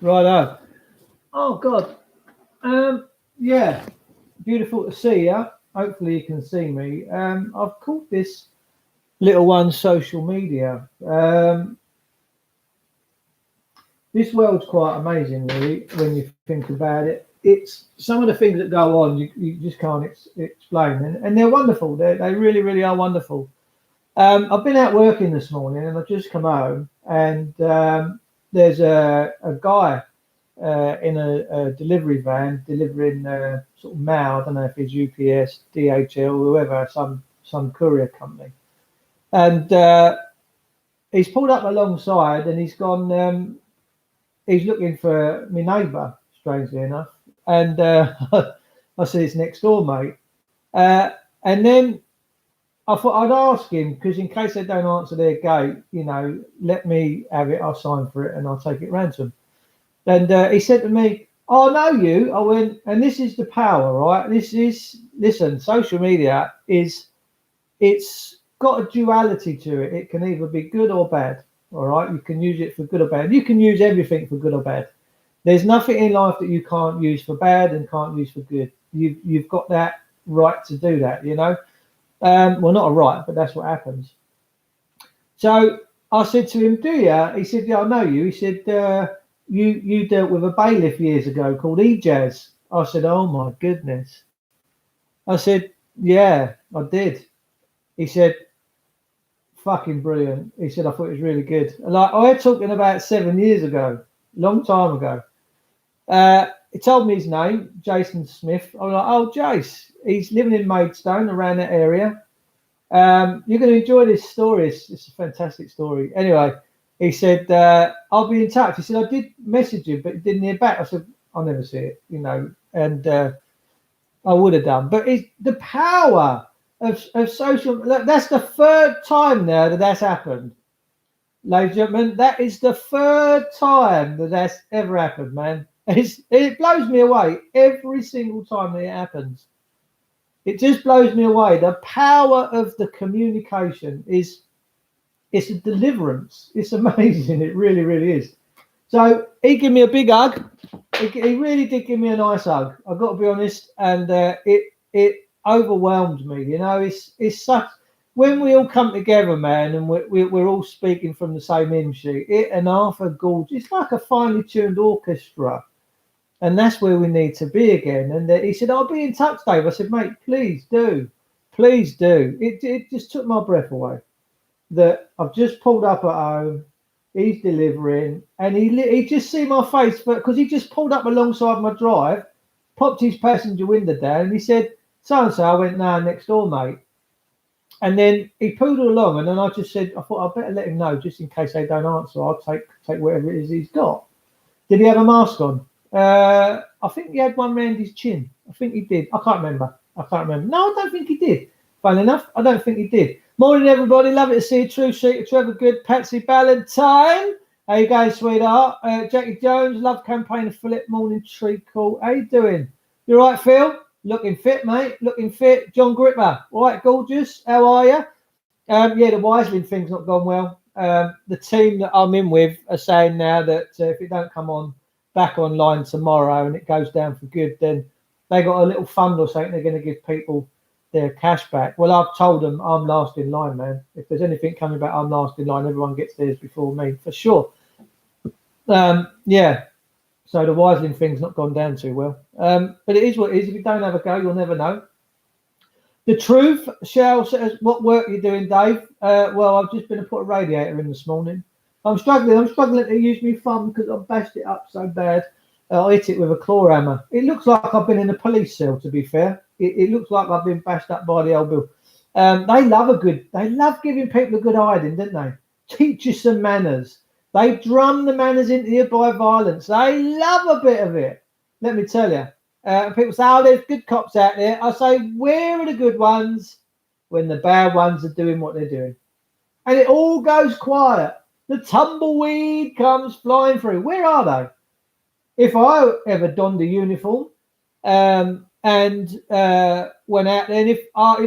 Righto. Oh God. Yeah. Beautiful to see you. Hopefully you can see me. I've called this little one social media. This world's quite amazing, really, when you think about it. It's some of the things that go on you just can't explain, and they're wonderful. They really, really are wonderful. I've been out working this morning, and I've just come home, and there's a guy in a delivery van delivering sort of mail. I don't know if it's UPS, DHL, whoever, some courier company, and he's pulled up alongside, and he's gone. He's looking for my neighbour, strangely enough, and I said it's next door, mate. And then I thought I'd ask him because in case they don't answer their gate, let me have it. I'll sign for it and I'll take it round to them. And he said to me, "Oh, I know you." I went, and this is the power, right? Listen, social media it's got a duality to it. It can either be good or bad. All right, you can use it for good or bad. You can use everything for good or bad. There's nothing in life that you can't use for bad and can't use for good. You've got that right to do that, well, not a right, but that's what happens. So I said to him, "Do you?" He said, "Yeah, I know you." He said, "You dealt with a bailiff years ago called Ejaz." I said, "Oh my goodness." I said, "Yeah, I did." He said, "Fucking brilliant." He said, "I thought it was really good." Like I had talking about 7 years ago, long time ago. He told me his name, Jason Smith. I was like, "Oh, Jace, he's living in Maidstone, around that area." You're going to enjoy this story. It's a fantastic story. Anyway, he said, "I'll be in touch." He said, "I did message you, but he didn't hear back." I said, "I'll never see it, and I would have done." But it's the power of social. That's the third time now that's happened. Ladies and gentlemen, that is the third time that's ever happened, man. It blows me away every single time that it happens. It just blows me away. The power of the communication it's a deliverance. It's amazing. It really, really is. So he gave me a big hug. He really did give me a nice hug. I've got to be honest, and it overwhelmed me. It's such when we all come together, man, and we're all speaking from the same hymn sheet. It and Arthur Gorge, it's like a finely tuned orchestra, and that's where we need to be again. And he said, "I'll be in touch, Dave." I said, "Mate, please do, please do." It just took my breath away. That I've just pulled up at home. He's delivering, and he just see my face, but because he just pulled up alongside my drive, popped his passenger window down, and he said, "So and so." I went, "No, next door, mate." And then he pulled along, and then I just said, I thought I better let him know just in case they don't answer. I'll take whatever it is he's got. Did he have a mask on? I think he had one round his chin. I think he did. I can't remember. No, I don't think he did. Funny enough, I don't think he did. Morning, everybody. Love it to see you. True Sheet, Trevor Good, Patsy Ballantyne. How you going, sweetheart? Jackie Jones, love campaigner Philip. Morning, Treacle. How you doing? You all right, Phil? Looking fit, mate. Looking fit. John Gripper. All right, gorgeous. How are you? Yeah, the Wiseling thing's not gone well. The team that I'm in with are saying now that if it don't come on back online tomorrow and it goes down for good, then they got a little fund or something they're going to give people their cash back. Well, I've told them I'm last in line, man. If there's anything coming back, I'm last in line. Everyone gets theirs before me, for sure. Yeah. So the Wiseling thing's not gone down too well. But it is what it is. If you don't have a go, you'll never know. The Truth, Shell says, "What work are you doing, Dave?" Well, I've just been to put a radiator in this morning. I'm struggling to use my thumb because I've bashed it up so bad. I hit it with a claw hammer. It looks like I've been in a police cell, to be fair. It looks like I've been bashed up by the old bill. They love giving people a good hiding, don't they? Teach you some manners. They drum the manners into you by violence. They love a bit of it. Let me tell you. People say, "Oh, there's good cops out there." I say, where are the good ones when the bad ones are doing what they're doing? And it all goes quiet. The tumbleweed comes flying through. Where are they? If I ever donned a uniform and went out there, and if I'm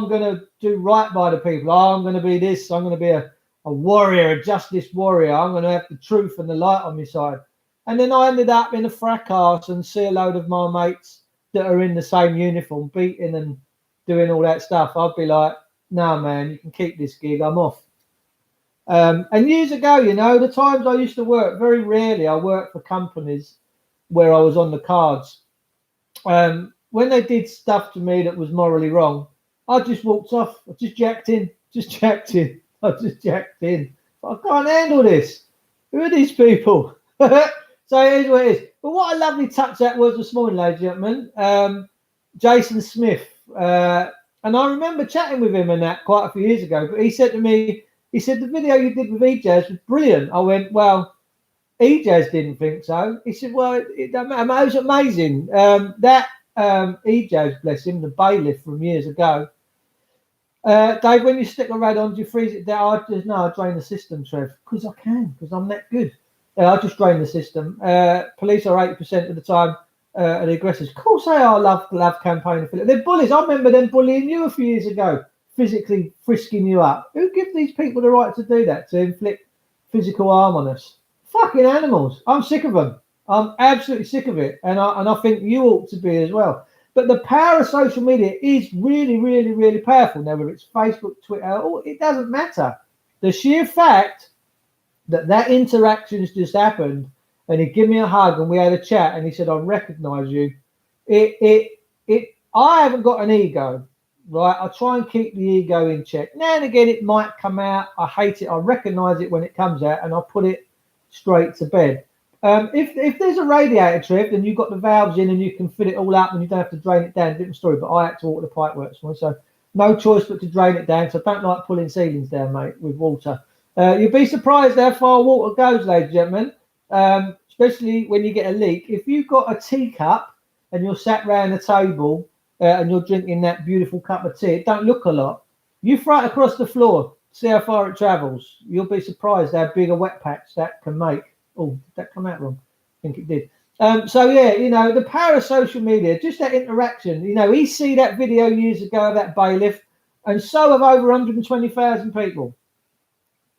going to do right by the people, I'm going to be this, I'm going to be a warrior, a justice warrior, I'm going to have the truth and the light on my side. And then I ended up in a fracas and see a load of my mates that are in the same uniform beating and doing all that stuff. I'd be like, no, man, you can keep this gig. I'm off. And years ago, you know, the times I used to work, very rarely I worked for companies where I was on the cards. When they did stuff to me that was morally wrong, I just walked off. I just jacked in. I just jacked in. I can't handle this. Who are these people? So here's what it is. But what a lovely touch that was this morning, ladies and gentlemen. Jason Smith. And I remember chatting with him and that quite a few years ago. But he said to me, he said, the video you did with EJazz was brilliant. I went, well, EJazz didn't think so. He said, well, it doesn't matter. It was amazing. EJazz, bless him, the bailiff from years ago. Dave, when you stick a rad on, do you freeze it down? I drain the system, Trev, because I can, because I'm that good. I just drain the system. Police are 80% of the time the aggressors. Of course they are. Love campaign. They're bullies. I remember them bullying you a few years ago, physically frisking you up. Who gives these people the right to do that, to inflict physical harm on us? Fucking animals. I'm sick of them. I'm absolutely sick of it. And I think you ought to be as well. But the power of social media is really, really, really powerful. Now, whether it's Facebook, Twitter, it doesn't matter. The sheer fact that interaction has just happened, and he gave me a hug and we had a chat, and he said, I recognise you. I haven't got an ego, right? I try and keep the ego in check. Now and again, it might come out. I hate it. I recognise it when it comes out, and I put it straight to bed. If there's a radiator trip and you've got the valves in and you can fit it all up and you don't have to drain it down, different story. But I had to water the pipeworks one, so no choice but to drain it down. So I don't like pulling ceilings down, mate, with water. You'd be surprised how far water goes, ladies and gentlemen, especially when you get a leak. If you've got a teacup and you're sat round the table and you're drinking that beautiful cup of tea, it don't look a lot. You throw it across the floor, see how far it travels. You'll be surprised how big a wet patch that can make. Oh, did that come out wrong? I think it did. So, yeah, you know, the power of social media, just that interaction. You know, he see that video years ago of that bailiff, and so have over 120,000 people.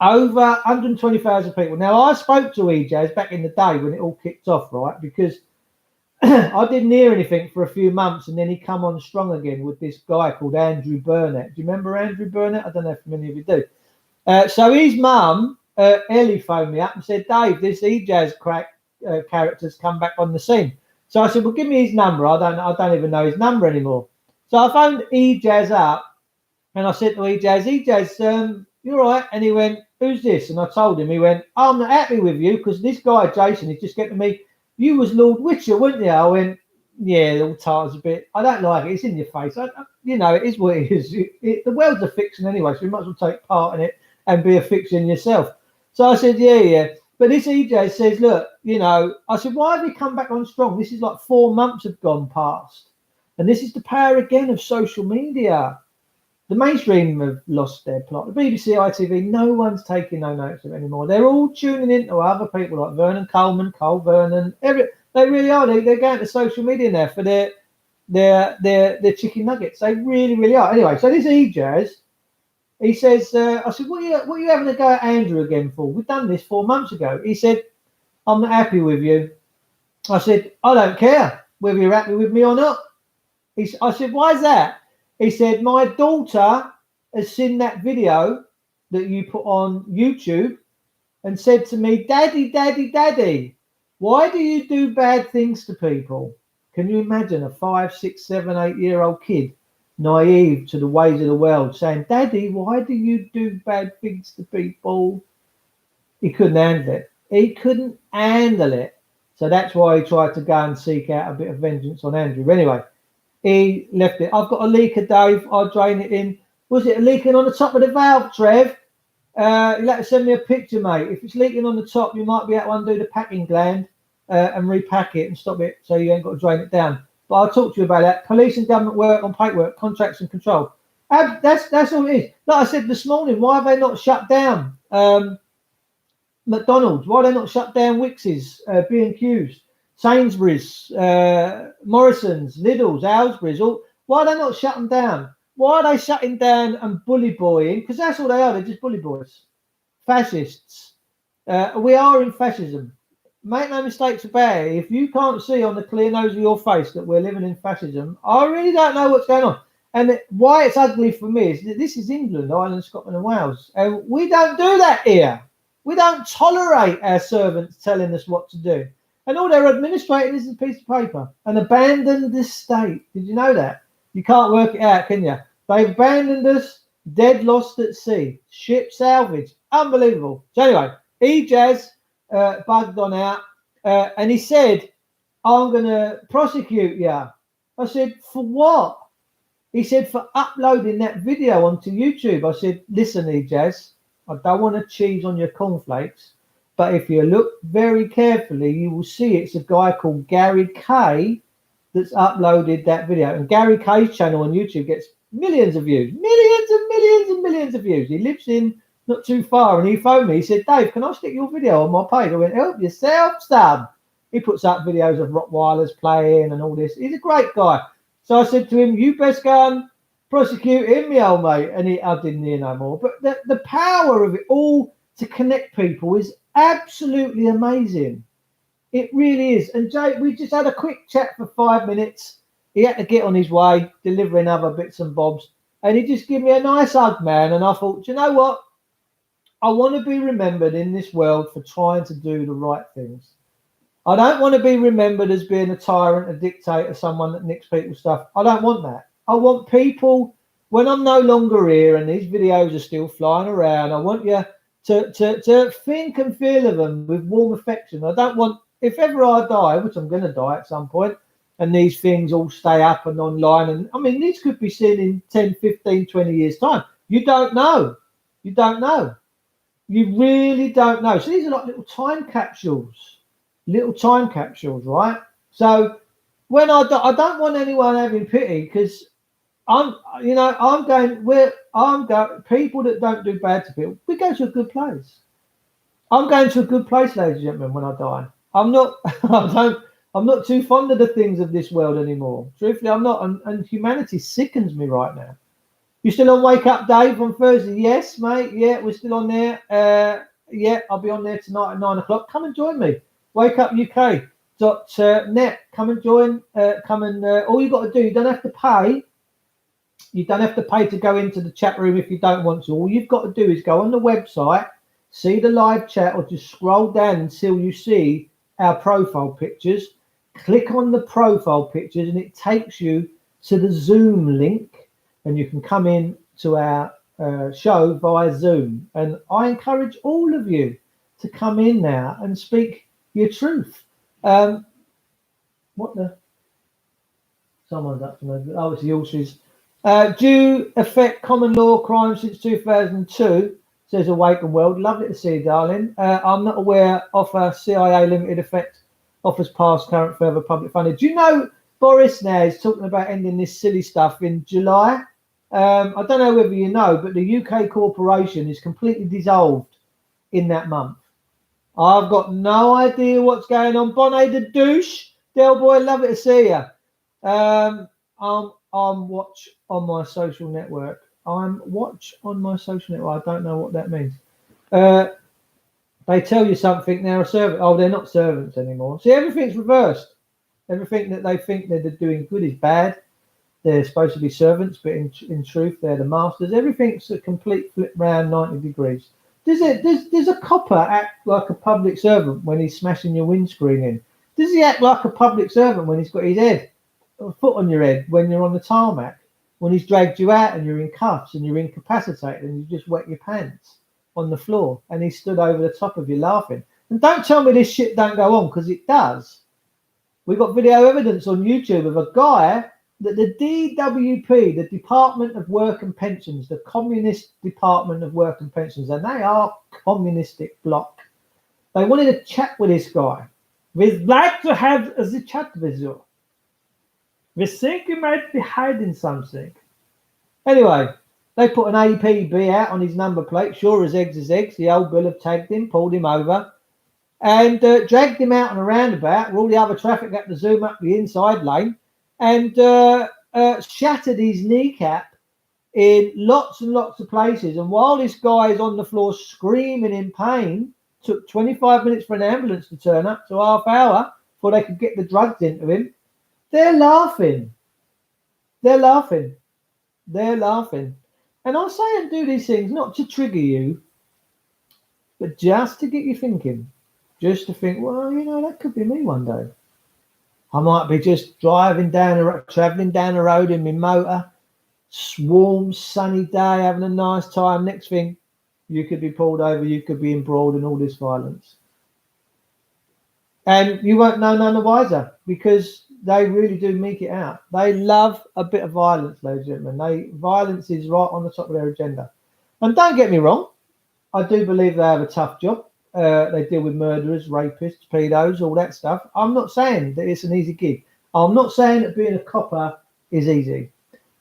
Over 120,000 people. Now, I spoke to EJazz back in the day when it all kicked off, right? Because I didn't hear anything for a few months, and then he come on strong again with this guy called Andrew Burnett. Do you remember Andrew Burnett? I don't know if many of you do. So his mum, Ellie, phoned me up and said, Dave, this EJazz character's come back on the scene. So I said, well, give me his number. I don't even know his number anymore. So I phoned EJazz up and I said to EJazz, you're right. And he went, who's this? And I told him. He went, I'm not happy with you because this guy, Jason, is just getting to me. You was Lord Witcher, weren't you? I went, yeah, the title's a bit, I don't like it. It's in your face. You know, it is what it is. The world's a fiction anyway, so you might as well take part in it and be a fiction yourself. So I said, yeah. But this EJ says, look, you know, I said, why have you come back on strong? This is like 4 months have gone past. And this is the power again of social media. The mainstream have lost their plot. The BBC, ITV, no one's taking no notice of it anymore. They're all tuning into other people like Vernon Coleman, Cole Vernon. They really are. They're going to social media now for their chicken nuggets. They really, really are. Anyway, so this EJazz, he says, I said, what are you having a go at Andrew again for? We've done this 4 months ago. He said, I'm not happy with you. I said, I don't care whether you're happy with me or not. I said, why is that? He said, my daughter has seen that video that you put on YouTube and said to me, Daddy, why do you do bad things to people? Can you imagine a 5, 6, 7, 8-year-old kid, naive to the ways of the world, saying, Daddy, why do you do bad things to people? He couldn't handle it. He couldn't handle it. So that's why he tried to go and seek out a bit of vengeance on Andrew. Anyway, he left it. I've got a leaker, Dave. I'll drain it in. Was it leaking on the top of the valve, Trev? You'll have to send me a picture, mate. If it's leaking on the top, you might be able to undo the packing gland and repack it and stop it so you ain't got to drain it down. But I'll talk to you about that. Police and government work on paperwork, contracts and control. That's all it is. Like I said this morning, why have they not shut down McDonald's? Why have they not shut down Wicks's, B&Q's, Sainsbury's, Morrison's, Lidl's, Aylesbury's? Why are they not shutting down? Why are they shutting down and bully boying? Because that's all they are. They're just bully boys. Fascists. We are in fascism. make no mistakes about it. If you can't see on the clear nose of your face that we're living in fascism, I really don't know what's going on. And why it's ugly for me is that this is England, Ireland, Scotland, and Wales. And we don't do that here. We don't tolerate our servants telling us what to do. And all they're administrating is a piece of paper. An abandoned estate. Did you know that? You can't work it out, can you? They've abandoned us, dead, lost at sea. Ship salvage. Unbelievable. So anyway, Ejaz bugged on out. And he said, I'm going to prosecute you. I said, for what? He said, for uploading that video onto YouTube. I said, listen, Ejaz, I don't want to cheese on your cornflakes, but if you look very carefully, you will see it's a guy called Gary Kay that's uploaded that video. And Gary Kay's channel on YouTube gets millions of views, millions and millions and millions of views. He lives in not too far, and he phoned me. He said, Dave, can I stick your video on my page? I went, help yourself, son. He puts up videos of Rottweilers playing and all this. He's a great guy. So I said to him, you best go and prosecute him, me old mate. And I didn't hear no more. But the power of it all to connect people is absolutely amazing. It really is. And Jay, we just had a quick chat for 5 minutes. He had to get on his way, delivering other bits and bobs. And he just gave me a nice hug, man. And I thought, do you know what? I want to be remembered in this world for trying to do the right things. I don't want to be remembered as being a tyrant, a dictator, someone that nicks people's stuff. I don't want that. I want people, when I'm no longer here and these videos are still flying around, I want you to think and feel of them with warm affection. I don't want, if ever I die, which I'm going to die at some point, and these things all stay up and online, and I mean, these could be seen in 10, 15, 20 years' time. You don't know. You don't know. You really don't know. So these are like little time capsules. Right? So when I don't want anyone having pity, because I'm going people that don't do bad to people, we go to a good place. I'm going to a good place, ladies and gentlemen, when I die. I'm not too fond of the things of this world anymore. Truthfully, I'm not, and humanity sickens me right now. You still on Wake Up Dave on Thursday? Yes, mate. Yeah, we're still on there. Yeah, I'll be on there tonight at 9 o'clock. Come and join me. wakeupuk.net. Come and join. All you got to do, you don't have to pay. You don't have to pay to go into the chat room if you don't want to. All you've got to do is go on the website, see the live chat, or just scroll down until you see our profile pictures. Click on the profile pictures, and it takes you to the Zoom link, and you can come in to our show via Zoom. And I encourage all of you to come in now and speak your truth. Someone's up to me. Oh, it's the horses. Do affect common law crime since 2002, says Awaken World. Lovely to see you, darling. I'm not aware of a CIA limited effect offers past, current, further public funding. Do you know Boris now is talking about ending this silly stuff in July? I don't know whether you know, but the UK corporation is completely dissolved in that month. I've got no idea what's going on. Bonnet the douche. Del boy, lovely to see you. I'm watch on my social network. I don't know what that means. They tell you something, they're a servant. Oh, they're not servants anymore. See, everything's reversed. Everything that they think that they're doing good is bad. They're supposed to be servants, but in truth, they're the masters. Everything's a complete flip round 90 degrees. Does a copper act like a public servant when he's smashing your windscreen in? Does he act like a public servant when he's got his head, a foot on your head, when you're on the tarmac, when he's dragged you out and you're in cuffs and you're incapacitated and you just wet your pants on the floor and he stood over the top of you laughing? And don't tell me this shit don't go on, because it does. We've got video evidence on YouTube of a guy that the DWP, the Department of Work and Pensions, the Communist Department of Work and Pensions, and they are communistic bloc. They wanted to chat with this guy. We'd like to have a chat with you. We think you might be hiding something. Anyway, they put an APB out on his number plate. Sure as eggs is eggs. The old bill have tagged him, pulled him over, and dragged him out on a roundabout where all the other traffic had to zoom up the inside lane, and shattered his kneecap in lots and lots of places. And while this guy is on the floor screaming in pain, took 25 minutes for an ambulance to turn up, to half hour before they could get the drugs into him. They're laughing. They're laughing. They're laughing. And I say and do these things not to trigger you, but just to get you thinking. Just to think, well, that could be me one day. I might be just traveling down the road in my motor, warm, sunny day, having a nice time. Next thing, you could be pulled over, you could be embroiled in all this violence. And you won't know none the wiser, because they really do meek it out. They love a bit of violence, ladies and gentlemen. Violence is right on the top of their agenda. And don't get me wrong, I do believe they have a tough job. They deal with murderers, rapists, pedos, all that stuff. I'm not saying that it's an easy gig. I'm not saying that being a copper is easy.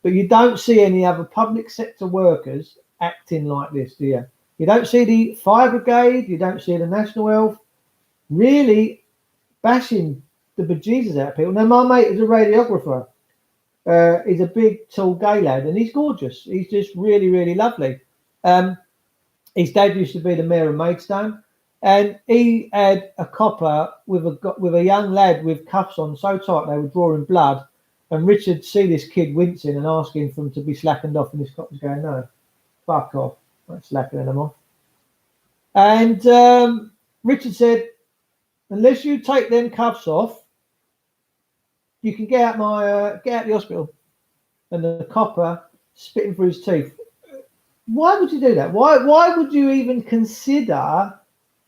But you don't see any other public sector workers acting like this, do you? You don't see the fire brigade, you don't see the National Health really bashing the bejesus out of people. Now, my mate is a radiographer. He's a big, tall, gay lad, and he's gorgeous. He's just really, really lovely. His dad used to be the mayor of Maidstone, and he had a copper with a young lad with cuffs on so tight they were drawing blood. And Richard see this kid wincing and asking for him to be slackened off, and this cop was going, "No, fuck off, I'm not slackening them off." And Richard said, "Unless you take them cuffs off, you can get out the hospital." And the copper spitting through his teeth. Why would you do that? Why would you even consider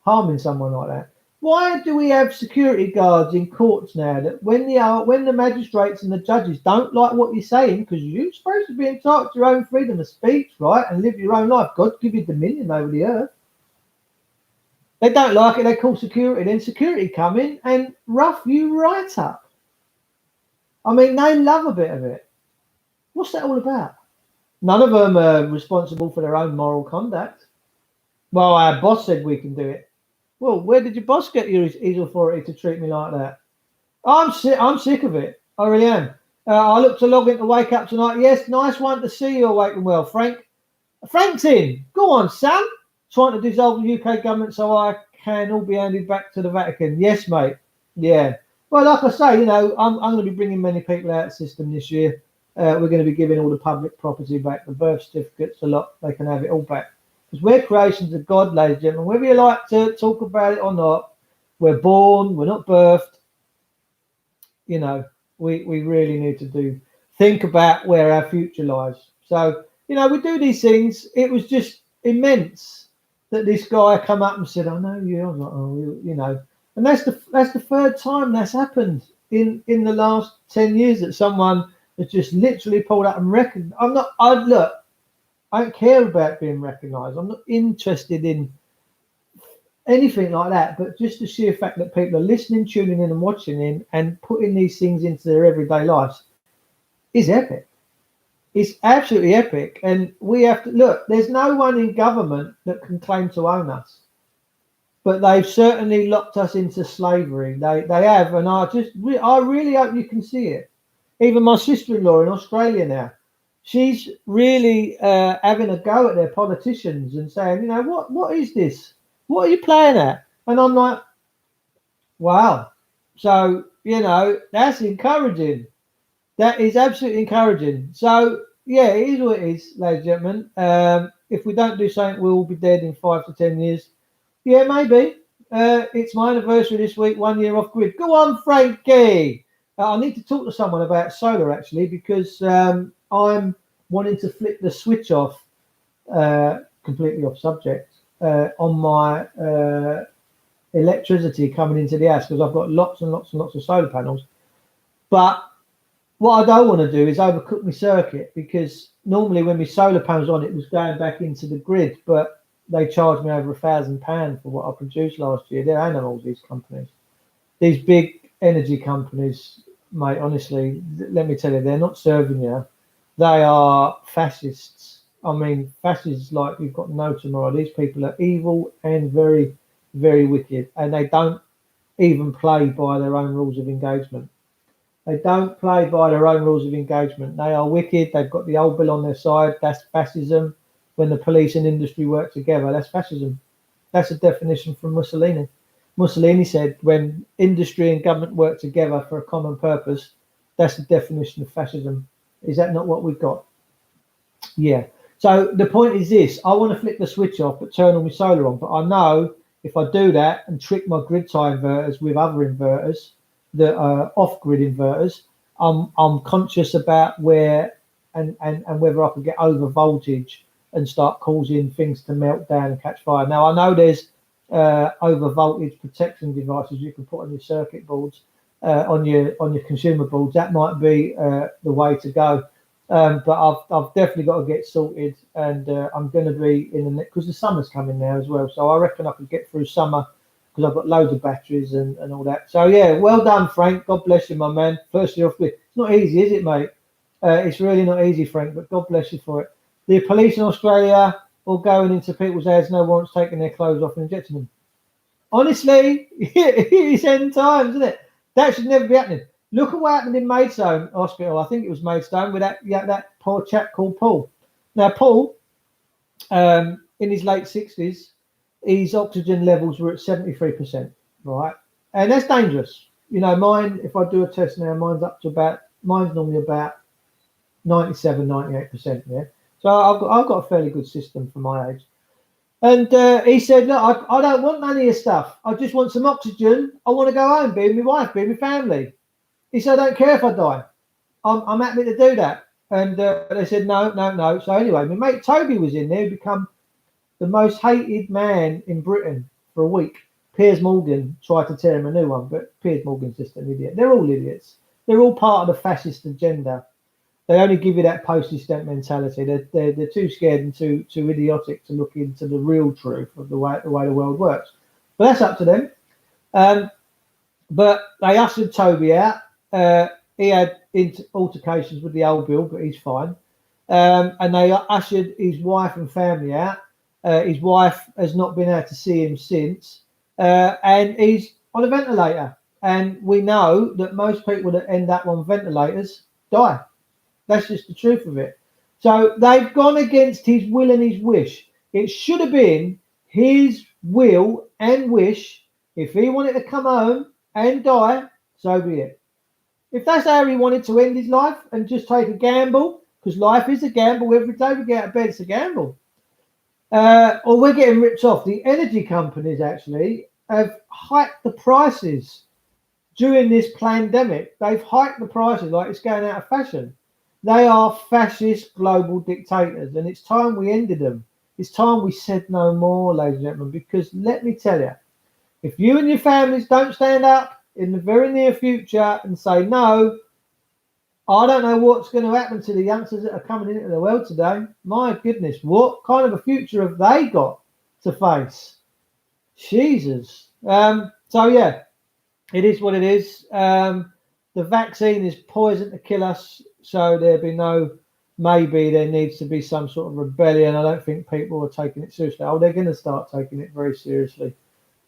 harming someone like that? Why do we have security guards in courts now that when the magistrates and the judges don't like what you're saying, because you're supposed to be entitled to your own freedom of speech, right, and live your own life. God give you dominion over the earth. They don't like it, they call security. Then security come in and rough you right up. I mean, they love a bit of it. What's that all about? None of them are responsible for their own moral conduct. Well, our boss said we can do it. Well, where did your boss get his authority to treat me like that? I'm sick of it. I really am. I look to log in to wake up tonight. Yes, nice one to see you awake and well, Frank. Frank's in. Go on, son. Trying to dissolve the UK government so I can all be handed back to the Vatican. Yes, mate. Yeah. Well, like I say, I'm going to be bringing many people out of the system this year. We're going to be giving all the public property back, the birth certificates, a lot. They can have it all back. Because we're creations of God, ladies and gentlemen. Whether you like to talk about it or not, we're born, we're not birthed. We really need to think about where our future lies. So, we do these things. It was just immense that this guy come up and said, "I know you." I was like, "Oh, and that's the third time that's happened in the last 10 years that someone has just literally pulled up and recognized. I don't care about being recognised. I'm not interested in anything like that. But just the sheer fact that people are listening, tuning in, and watching in, and putting these things into their everyday lives is epic. It's absolutely epic. And we have to look. There's no one in government that can claim to own us, but they've certainly locked us into slavery. They have, and I really hope you can see it. Even my sister-in-law in Australia now. She's really having a go at their politicians and saying, what is this? What are you playing at? And I'm like, wow. So, that's encouraging. That is absolutely encouraging. So, yeah, it is what it is, ladies and gentlemen. If we don't do something, we'll all be dead in 5 to 10 years. Yeah, maybe. It's my anniversary this week, 1 year off grid. Go on, Frankie. I need to talk to someone about solar, actually, because I'm wanting to flip the switch off, completely off subject, on my electricity coming into the house, because I've got lots and lots and lots of solar panels. But what I don't want to do is overcook my circuit, because normally when my solar panels on, it was going back into the grid, but they charged me over £1,000 for what I produced last year. They're animals, these companies. These big energy companies, mate, honestly, let me tell you, they're not serving you. They are fascists. I mean, fascists like you've got no tomorrow. These people are evil and very, very wicked, and they don't even play by their own rules of engagement. They don't play by their own rules of engagement. They are wicked. They've got the old bill on their side. That's fascism. When the police and industry work together, that's fascism. That's a definition from Mussolini. Mussolini said when industry and government work together for a common purpose, that's the definition of fascism. Is that not what we've got? Yeah. So the point is this: I want to flick the switch off, but turn all my solar on. But I know if I do that and trick my grid tie inverters with other inverters that are off-grid inverters, I'm conscious about where and whether I could get over voltage and start causing things to melt down and catch fire. Now I know there's over voltage protection devices you can put on your circuit boards, on your consumer boards. That might be the way to go. But I've definitely got to get sorted, and I'm going to be in the next, because the summer's coming now as well. So I reckon I could get through summer because I've got loads of batteries and all that. So yeah, well done, Frank. God bless you, my man. Firstly off, it's not easy, is it, mate? It's really not easy, Frank. But God bless you for it. The police in Australia all going into people's heads, no warrants, taking their clothes off and injecting them. Honestly, it's end times, isn't it? That should never be happening. Look at what happened in Maidstone Hospital. I think it was Maidstone with that poor chap called Paul. Now, Paul, in his late 60s, his oxygen levels were at 73%, right? And that's dangerous. You know, mine, if I do a test now, mine's normally about 97, 98%, yeah? So I've got a fairly good system for my age. And he said, look, I don't want none of your stuff. I just want some oxygen. I want to go home, be with my wife, be with my family. He said, I don't care if I die. I'm happy to do that. And they said, no. So anyway, my mate Toby was in there, become the most hated man in Britain for a week. Piers Morgan tried to tear him a new one, but Piers Morgan's just an idiot. They're all idiots. They're all part of the fascist agenda. They only give you that postage stamp mentality. They're too scared and too idiotic to look into the real truth of the way the world works. But that's up to them. But they ushered Toby out. He had altercations with the old Bill, but he's fine. And they ushered his wife and family out. His wife has not been able to see him since. And he's on a ventilator. And we know that most people that end up on ventilators die. That's just the truth of it. So they've gone against his will and his wish. It should have been his will and wish. If he wanted to come home and die, so be it. If that's how he wanted to end his life and just take a gamble, because life is a gamble, every day we get out of bed, it's a gamble. Or we're getting ripped off. The energy companies actually have hiked the prices during this pandemic. They've hiked the prices like it's going out of fashion. They are fascist global dictators, and it's time we ended them. It's time we said no more, ladies and gentlemen, because let me tell you, if you and your families don't stand up in the very near future and say no, I don't know what's going to happen to the youngsters that are coming into the world today. My goodness, what kind of a future have they got to face? Jesus. So yeah, it is what it is. The vaccine is poison to kill us, so there'll be maybe there needs to be some sort of rebellion. I don't think people are taking it seriously. Oh, they're going to start taking it very seriously.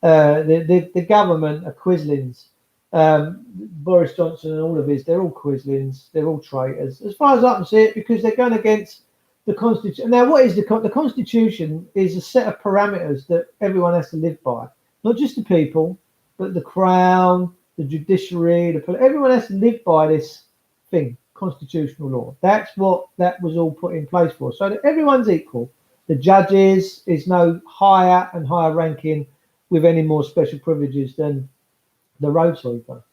The government are quislings. Boris Johnson and all of his, they're all quislings. They're all traitors, as far as I can see it, because they're going against the Constitution. Now, what is the Constitution? Is a set of parameters that everyone has to live by, not just the people, but the Crown, the judiciary, everyone has to live by this thing, constitutional law. That's what that was all put in place for, so that everyone's equal. The judges is no higher and higher ranking with any more special privileges than the road sweeper.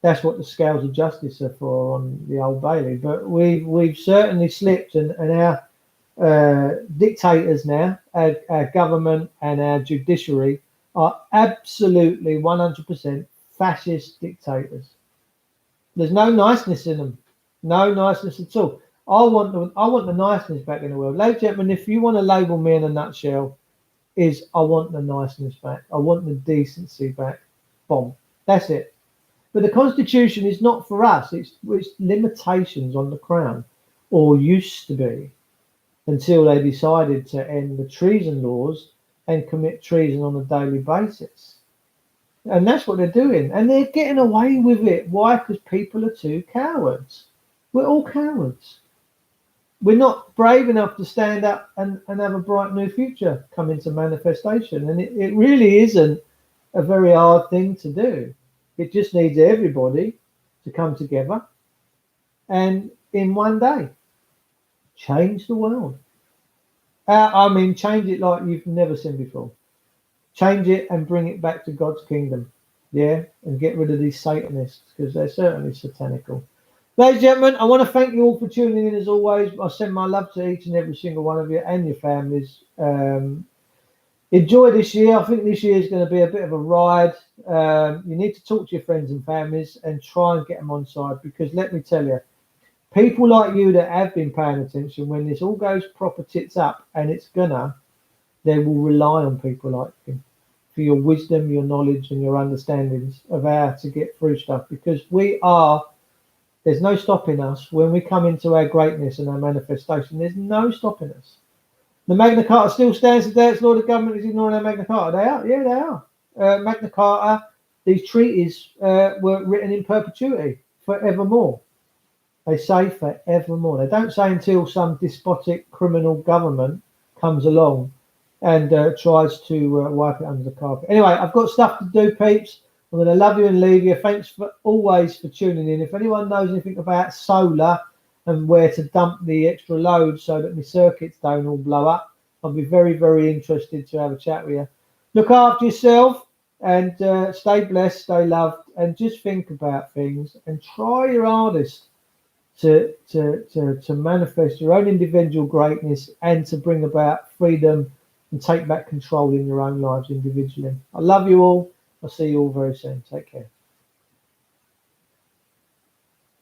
That's what the scales of justice are for on the Old Bailey. But we've certainly slipped, and our dictators now, our government and our judiciary are absolutely 100% fascist dictators. There's no niceness in them, no niceness at all. I want the niceness back in the world, ladies and gentlemen. If you want to label me in a nutshell, is I want the niceness back. I want the decency back. Bomb. That's it. But the Constitution is not for us. It's limitations on the Crown, or used to be, until they decided to end the treason laws and commit treason on a daily basis. And that's what they're doing. And they're getting away with it. Why? Because people are too cowards. We're all cowards. we're not brave enough to stand up and have a bright new future come into manifestation. And it really isn't a very hard thing to do. It just needs everybody to come together and in one day change the world. I mean, change it like you've never seen before. Change it and bring it back to God's kingdom. Yeah, and get rid of these Satanists, because they're certainly satanical. Ladies and gentlemen, I want to thank you all for tuning in as always. I send my love to each and every single one of you and your families. Enjoy this year. I think this year is going to be a bit of a ride. You need to talk to your friends and families and try and get them on side, because let me tell you, people like you that have been paying attention, when this all goes proper tits up, and they will rely on people like you for your wisdom, your knowledge, and your understandings of how to get through stuff, because there's no stopping us when we come into our greatness and our manifestation. There's no stopping us. The Magna Carta still stands today. It's law. The government is ignoring our Magna Carta. They are. Yeah, they are. Magna Carta, these treaties were written in perpetuity, forevermore. They say forevermore. They don't say until some despotic criminal government comes along and tries to wipe it under the carpet. Anyway, I've got stuff to do, peeps. I'm going to love you and leave you. Thanks always for tuning in. If anyone knows anything about solar and where to dump the extra load so that my circuits don't all blow up, I'll be very, very interested to have a chat with you. Look after yourself and stay blessed, stay loved, and just think about things and try your hardest to manifest your own individual greatness and to bring about freedom and take back control in your own lives individually. I love you all. I'll see you all very soon. Take care.